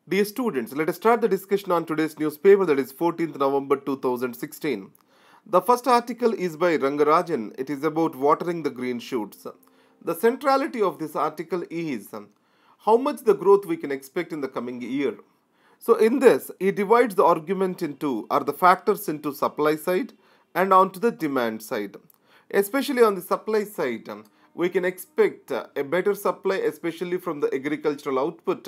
Dear students, let us start the discussion on today's newspaper, that is 14th November 2016. The first article is by Rangarajan. It is about watering the green shoots. The centrality of this article is how much the growth we can expect in the coming year. So in this, he divides the argument into, or the factors into supply side and onto the demand side. Especially on the supply side, we can expect a better supply, especially from the agricultural output.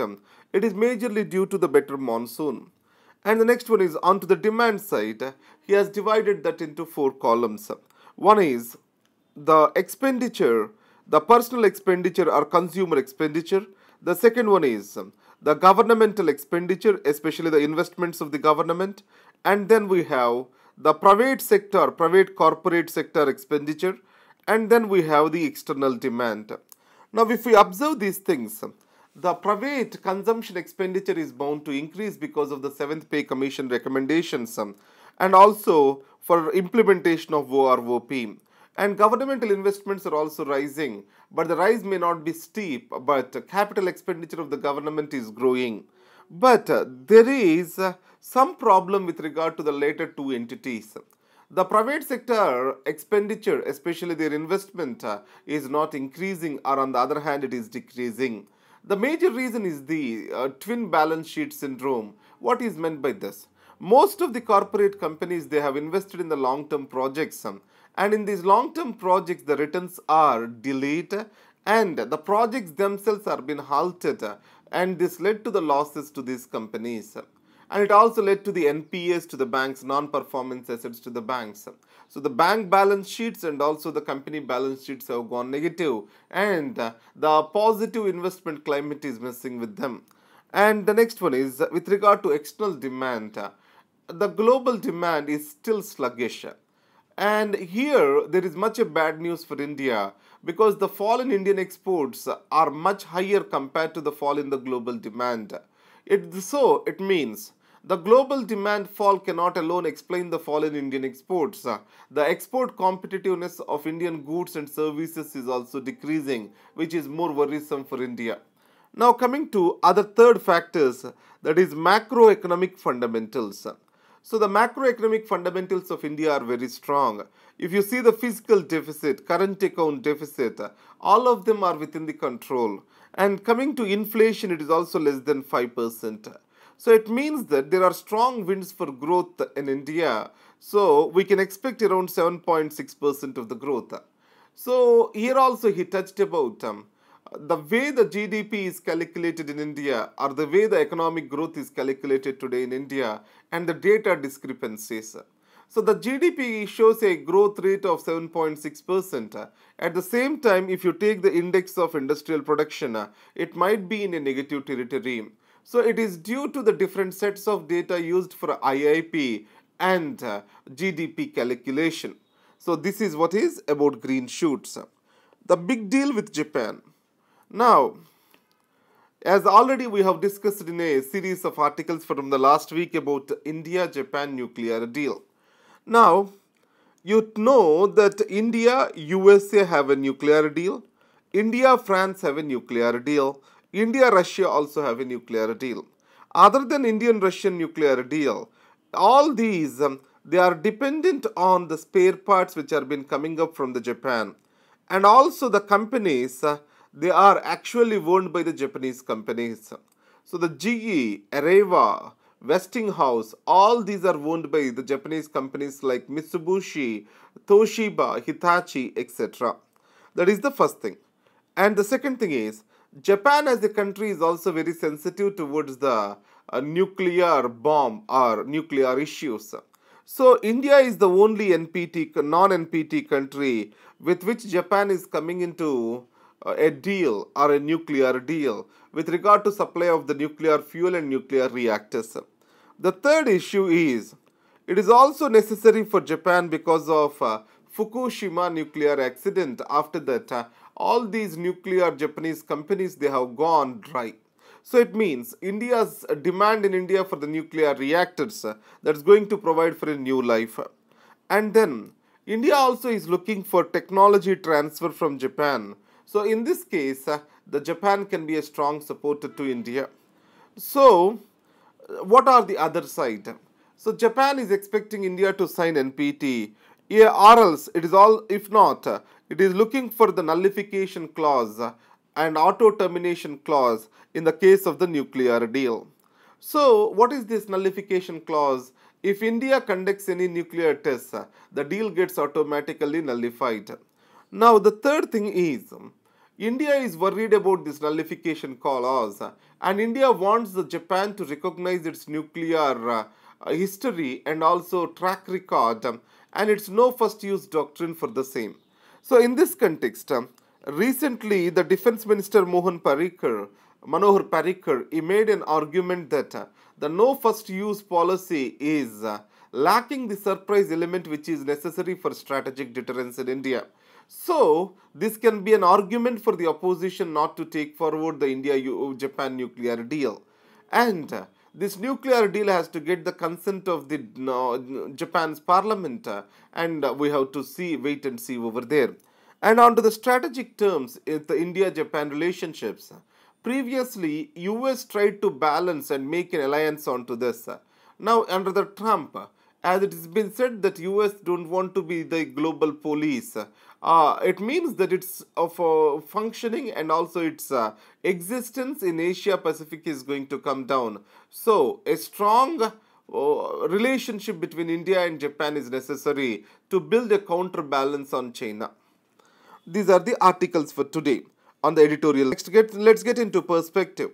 It is majorly due to the better monsoon. And the next one is onto the demand side. He has divided that into four columns. One is the expenditure, the personal expenditure or consumer expenditure. The second one is the governmental expenditure, especially the investments of the government. And then we have the private sector, private corporate sector expenditure. And then we have the external demand. Now, if we observe these things, the private consumption expenditure is bound to increase because of the 7th Pay Commission recommendations and also for implementation of OROP. And governmental investments are also rising, but the rise may not be steep, but capital expenditure of the government is growing. But there is some problem with regard to the later two entities. The private sector expenditure, especially their investment, is not increasing, or on the other hand, it is decreasing. The major reason is the twin balance sheet syndrome. What is meant by this? Most of the corporate companies, they have invested in the long-term projects, and in these long-term projects, the returns are delayed, and the projects themselves are being halted, and this led to the losses to these companies. And it also led to the NPAs to the banks, non-performance assets to the banks. So the bank balance sheets and also the company balance sheets have gone negative, and the positive investment climate is messing with them. And the next one is with regard to external demand. The global demand is still sluggish. And here there is much of bad news for India because the fall in Indian exports are much higher compared to the fall in the global demand. It means the global demand fall cannot alone explain the fall in Indian exports. The export competitiveness of Indian goods and services is also decreasing, which is more worrisome for India. Now coming to other third factors, that is macroeconomic fundamentals. So the macroeconomic fundamentals of India are very strong. If you see the fiscal deficit, current account deficit, all of them are within the control. And coming to inflation, it is also less than 5%. So it means that there are strong winds for growth in India. So we can expect around 7.6% of the growth. So here also he touched about the way the GDP is calculated in India, or the way the economic growth is calculated today in India, and the data discrepancies. So the GDP shows a growth rate of 7.6%. At the same time, if you take the index of industrial production, it might be in a negative territory. So it is due to the different sets of data used for IIP and GDP calculation. So this is what is about green shoots. The big deal with Japan. Now, as already we have discussed in a series of articles from the last week about India-Japan nuclear deal. Now, you know that India, USA have a nuclear deal. India, France have a nuclear deal. India, Russia also have a nuclear deal. Other than Indian-Russian nuclear deal, all these, they are dependent on the spare parts which are been coming up from the Japan. And also the companies, they are actually owned by the Japanese companies. So the GE, Areva, Westinghouse, all these are owned by the Japanese companies like Mitsubishi, Toshiba, Hitachi, etc. That is the first thing. And the second thing is, Japan as a country is also very sensitive towards the nuclear bomb or nuclear issues. So India is the only non-NPT country with which Japan is coming into a deal or a nuclear deal with regard to supply of the nuclear fuel and nuclear reactors. The third issue is, it is also necessary for Japan because of Fukushima nuclear accident. After that, all these nuclear Japanese companies, they have gone dry. So it means India's demand in India for the nuclear reactors, that's going to provide for a new life. And then India also is looking for technology transfer from Japan. So in this case, the Japan can be a strong supporter to India. So What are the other side? So Japan is expecting India to sign NPT, yeah, or else it is all, if not, it is looking for the nullification clause and auto termination clause in the case of the nuclear deal. So what is this nullification clause? If India conducts any nuclear tests, the deal gets automatically nullified. Now the third thing is, India is worried about this nullification clause, and India wants the Japan to recognize its nuclear history and also track record and its no first use doctrine for the same. So in this context, recently the Defense Minister Manohar Parrikar, he made an argument that the no first use policy is lacking the surprise element which is necessary for strategic deterrence in India. So, this can be an argument for the opposition not to take forward the India-Japan nuclear deal. And this nuclear deal has to get the consent of the Japan's parliament, and we have to wait and see over there. And on to the strategic terms in the India-Japan relationships. Previously, US tried to balance and make an alliance onto this. Now, under the Trump, as it has been said that US don't want to be the global police, it means that it's of functioning and also its existence in Asia Pacific is going to come down. So a strong relationship between India and Japan is necessary to build a counterbalance on China. These are the articles for today on the editorial. Next, let's get into perspective.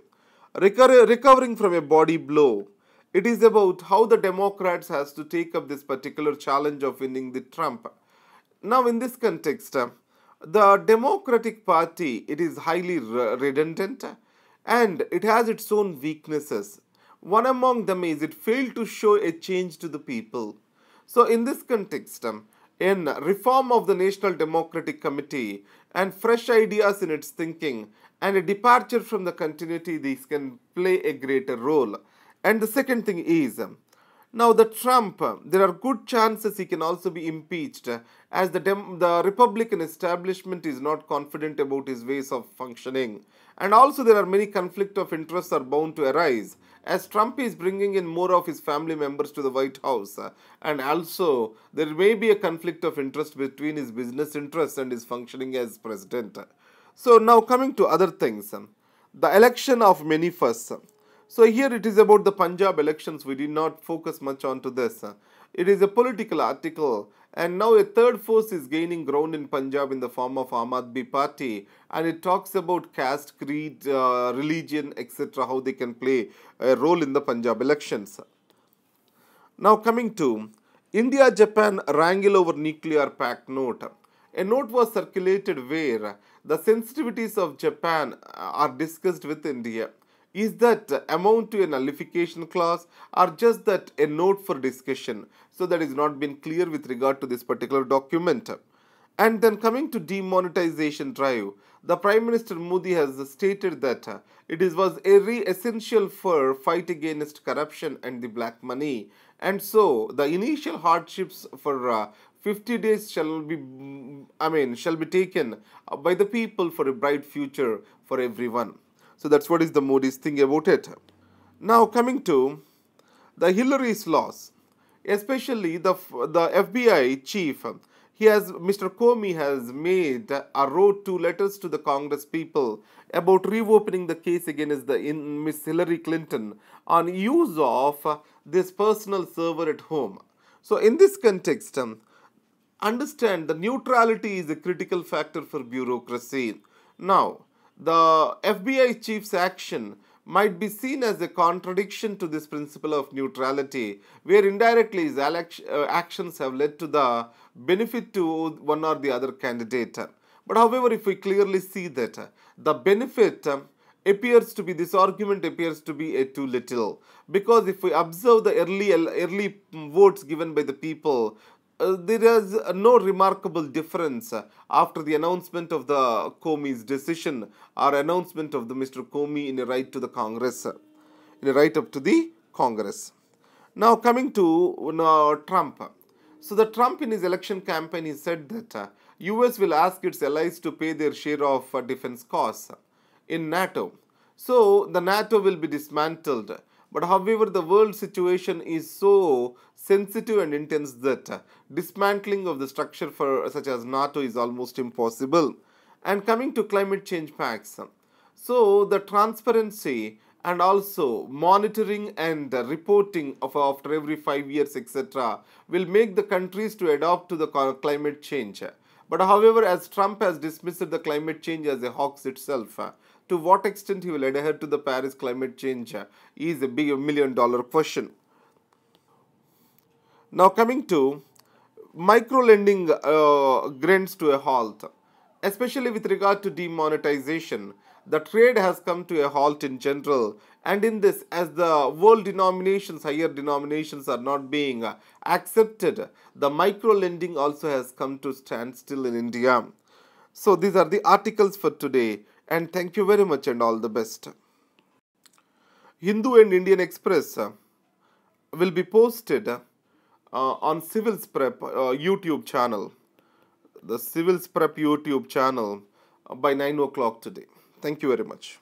Recovering from a body blow. It is about how the Democrats has to take up this particular challenge of winning the Trump. Now, in this context, the Democratic Party, it is highly redundant and it has its own weaknesses. One among them is it failed to show a change to the people. So, in this context, in reform of the National Democratic Committee and fresh ideas in its thinking and a departure from the continuity, these can play a greater role. And the second thing is, now the Trump, there are good chances he can also be impeached as the Republican establishment is not confident about his ways of functioning. And also there are many conflict of interests are bound to arise as Trump is bringing in more of his family members to the White House. And also there may be a conflict of interest between his business interests and his functioning as president. So now coming to other things, the election of many firsts. So here it is about the Punjab elections. We did not focus much onto this. It is a political article, and now a third force is gaining ground in Punjab in the form of Aam Aadmi Party, and it talks about caste, creed, religion, etc., how they can play a role in the Punjab elections. Now coming to India-Japan wrangle over nuclear pact note. A note was circulated where the sensitivities of Japan are discussed with India. Is that amount to a nullification clause or just that a note for discussion? So that is not been clear with regard to this particular document. And then coming to demonetization drive, the Prime Minister Modi has stated that it was very essential for fight against corruption and the black money. And so the initial hardships for 50 days shall be taken by the people for a bright future for everyone. So that's what is the Modi's thing about it. Now coming to the Hillary's loss, especially the FBI chief, Mr. Comey has wrote 2 letters to the Congress people about reopening the case against Miss Hillary Clinton on use of this personal server at home. So in this context, understand the neutrality is a critical factor for bureaucracy. Now, the FBI chief's action might be seen as a contradiction to this principle of neutrality, where indirectly his actions have led to the benefit to one or the other candidate. But however, if we clearly see that the benefit this argument appears to be a too little, because if we observe the early votes given by the people, there is no remarkable difference after the announcement of the Comey's decision or announcement of the Mr. Comey in a right to the Congress, in a right up to the Congress. Now coming to Trump. So the Trump in his election campaign, he said that US will ask its allies to pay their share of defense costs in NATO. So the NATO will be dismantled. But however, the world situation is so sensitive and intense that dismantling of the structure for such as NATO is almost impossible. And coming to climate change pacts, so the transparency and also monitoring and reporting of after every 5 years, etc., will make the countries to adopt to the climate change. But however, as Trump has dismissed the climate change as a hoax itself, to what extent he will adhere to the Paris climate change is a big $1 million question. Now coming to micro lending grinds to a halt, especially with regard to demonetization. The trade has come to a halt in general, and in this, as the world denominations, higher denominations are not being accepted, the micro lending also has come to stand still in India. So these are the articles for today, and thank you very much and all the best. Hindu and Indian Express will be posted on Civils Prep YouTube channel, the Civils Prep YouTube channel by 9 o'clock today. Thank you very much.